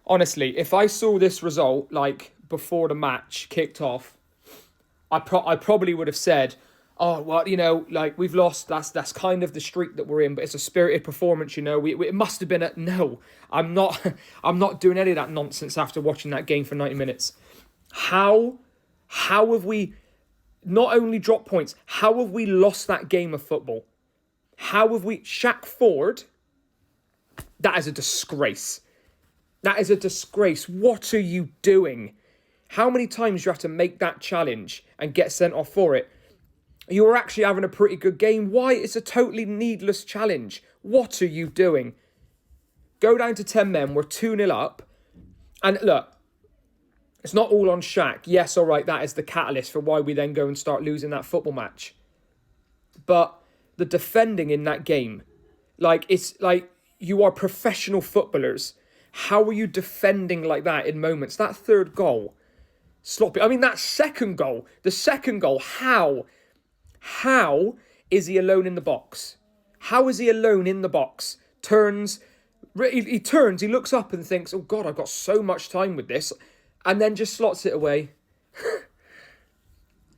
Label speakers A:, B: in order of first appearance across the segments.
A: Honestly, if I saw this result, like, before the match kicked off, I probably would have said, oh, well, like, we've lost. That's kind of the streak that we're in, but it's a spirited performance, it must have been a... No, I'm not I'm not doing any of that nonsense after watching that game for 90 minutes. How have we not only dropped points, how have we lost that game of football? How have we... Shaq Ford, that is a disgrace. That is a disgrace. What are you doing? How many times do you have to make that challenge and get sent off for it? You were actually having a pretty good game. Why? It's a totally needless challenge. What are you doing? Go down to 10 men. We're 2-0 up. And look, it's not all on Shaq. Yes, all right, that is the catalyst for why we then go and start losing that football match. But the defending in that game, like, it's like you are professional footballers. How are you defending like that in moments? That third goal, sloppy. I mean, that the second goal, how is he alone in the box? How is he alone in the box? He turns, he looks up and thinks, oh God, I've got so much time with this, and then just slots it away.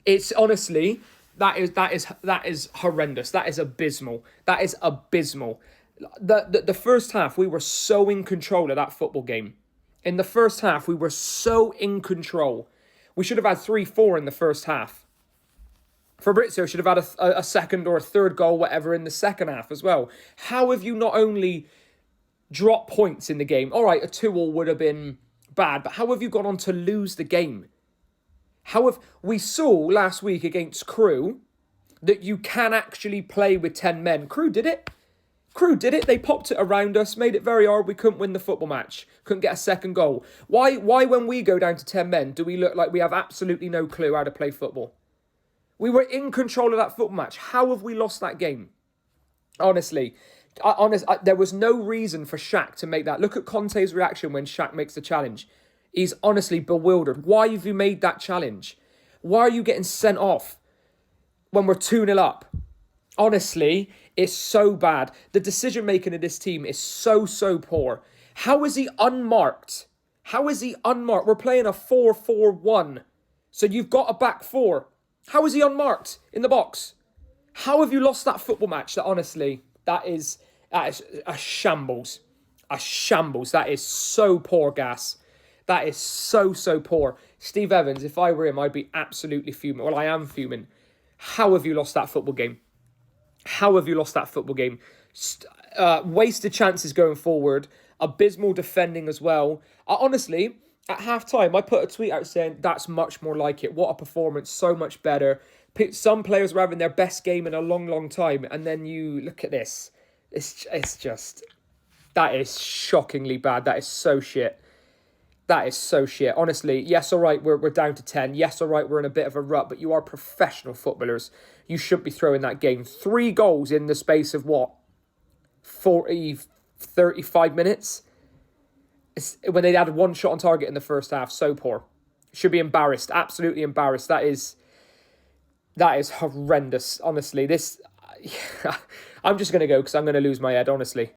A: It's honestly, that is horrendous. That is abysmal. That is abysmal. The first half, we were so in control of that football game. In the first half, we were so in control. We should have had 3-4 in the first half. Fabrizio should have had a second or a third goal, whatever, in the second half as well. How have you not only dropped points in the game? All right, a 2-2 would have been bad, but how have you gone on to lose the game? We saw last week against Crewe that you can actually play with 10 men. Crewe did it. They popped it around us, made it very hard. We couldn't win the football match. Couldn't get a second goal. Why when we go down to 10 men, do we look like we have absolutely no clue how to play football? We were in control of that football match. How have we lost that game? Honestly, there was no reason for Shaq to make that. Look at Conte's reaction when Shaq makes the challenge. He's honestly bewildered. Why have you made that challenge? Why are you getting sent off when we're 2-0 up? Honestly, it's so bad. The decision-making of this team is so poor. How is he unmarked? We're playing a 4-4-1. So you've got a back four. How is he unmarked in the box? How have you lost that football match? That is a shambles. A shambles. That is so poor, Gas. That is so poor. Steve Evans, if I were him, I'd be absolutely fuming. Well, I am fuming. How have you lost that football game? Wasted chances going forward. Abysmal defending as well. Honestly, at half-time, I put a tweet out saying, that's much more like it. What a performance. So much better. Some players were having their best game in a long time. And then you look at this. It's just... That is shockingly bad. That is so shit. Honestly, yes, all right, we're down to 10. Yes, all right, we're in a bit of a rut, but you are professional footballers. You should be throwing that game. 3 goals in the space of, 35 minutes? When they had 1 shot on target in the first half. So poor. Should be embarrassed. Absolutely embarrassed. That is horrendous, honestly. I'm just going to go because I'm going to lose my head, honestly.